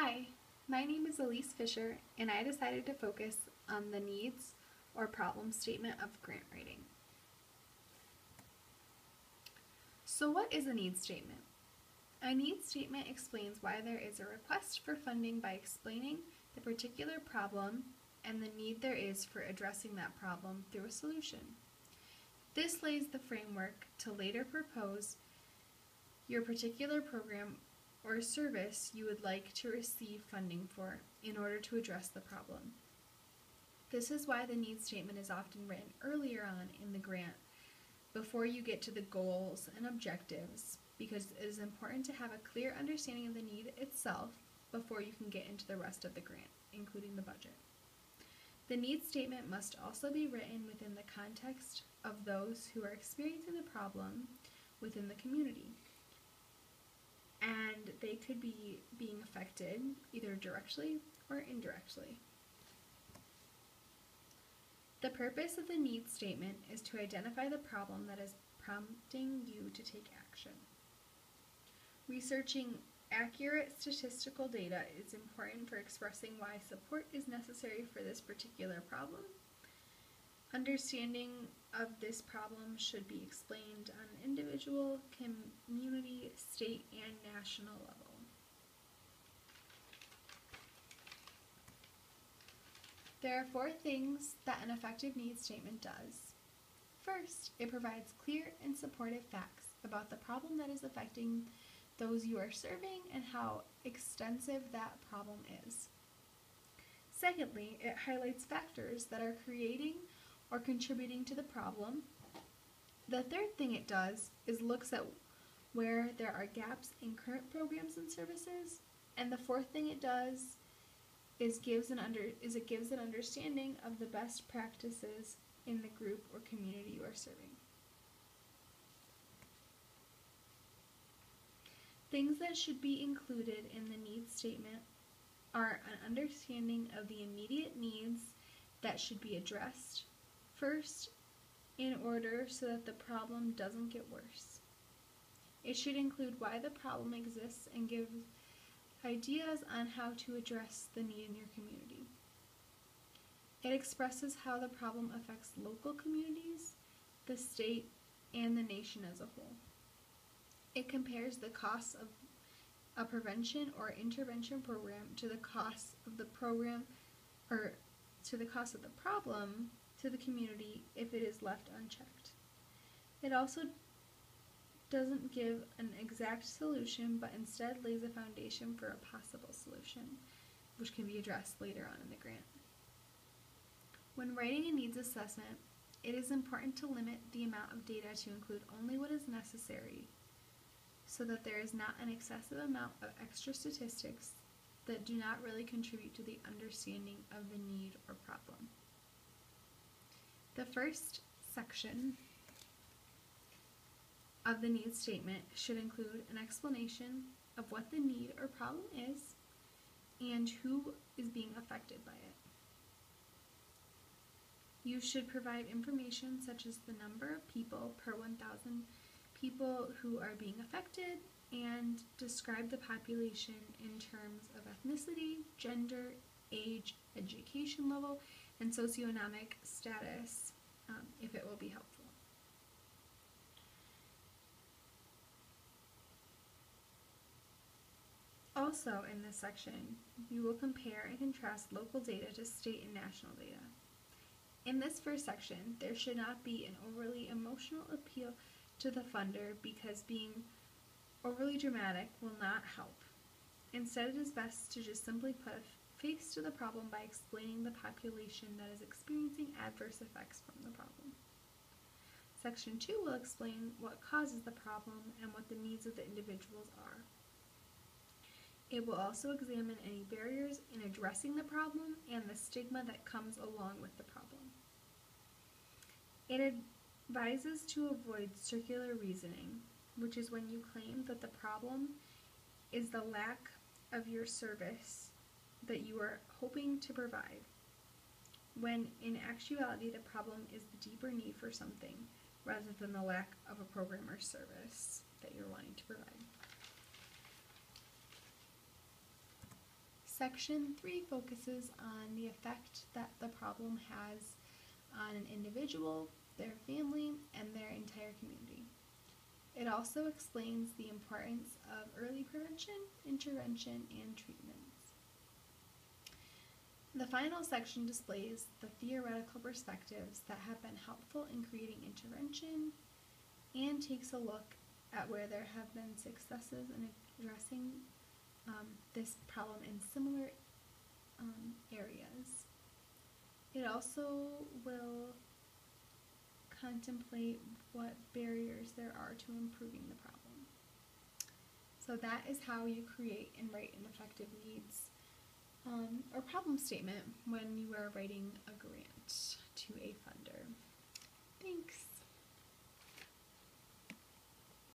Hi, my name is Elise Fisher, and I decided to focus on the needs or problem statement of grant writing. So what is a needs statement? A needs statement explains why there is a request for funding by explaining the particular problem and the need there is for addressing that problem through a solution. This lays the framework to later propose your particular program or service you would like to receive funding for in order to address the problem. This is why the needs statement is often written earlier on in the grant, before you get to the goals and objectives, because it is important to have a clear understanding of the need itself before you can get into the rest of the grant, including the budget. The needs statement must also be written within the context of those who are experiencing the problem within the community. And they could be being affected either directly or indirectly. The purpose of the needs statement is to identify the problem that is prompting you to take action. Researching accurate statistical data is important for expressing why support is necessary for this particular problem. Understanding of this problem should be explained on an individual, community, state, and national level. There are 4 things that an effective needs statement does. First, it provides clear and supportive facts about the problem that is affecting those you are serving and how extensive that problem is. Secondly, it highlights factors that are creating or contributing to the problem. The third thing it does is looks at where there are gaps in current programs and services. And the fourth thing it does is it gives an understanding of the best practices in the group or community you are serving. Things that should be included in the needs statement are an understanding of the immediate needs that should be addressed first in order so that the problem doesn't get worse. It should include why the problem exists and give ideas on how to address the need in your community. It expresses how the problem affects local communities, the state, and the nation as a whole. It compares the costs of a prevention or intervention program to the cost of the program or to the cost of the problem to the community if it is left unchecked. It also doesn't give an exact solution, but instead lays a foundation for a possible solution, which can be addressed later on in the grant. When writing a needs assessment, it is important to limit the amount of data to include only what is necessary, so that there is not an excessive amount of extra statistics that do not really contribute to the understanding of the need or problem. The first section of the needs statement should include an explanation of what the need or problem is and who is being affected by it. You should provide information such as the number of people per 1,000 people who are being affected and describe the population in terms of ethnicity, gender, age, education level, and socioeconomic status, if it will be helpful. Also in this section, you will compare and contrast local data to state and national data. In this first section, there should not be an overly emotional appeal to the funder because being overly dramatic will not help. Instead, it is best to just simply put a face to the problem by explaining the population that is experiencing adverse effects from the problem. Section 2 will explain what causes the problem and what the needs of the individuals are. It will also examine any barriers in addressing the problem and the stigma that comes along with the problem. It advises to avoid circular reasoning, which is when you claim that the problem is the lack of your service that you are hoping to provide, when in actuality the problem is the deeper need for something rather than the lack of a program or service that you're wanting to provide. Section 3 focuses on the effect that the problem has on an individual, their family, and their entire community. It also explains the importance of early prevention, intervention, and treatments. The final section displays the theoretical perspectives that have been helpful in creating intervention and takes a look at where there have been successes in addressing this problem in similar areas. It also will contemplate what barriers there are to improving the problem. So that is how you create and write an effective needs or problem statement when you are writing a grant to a funder. Thanks.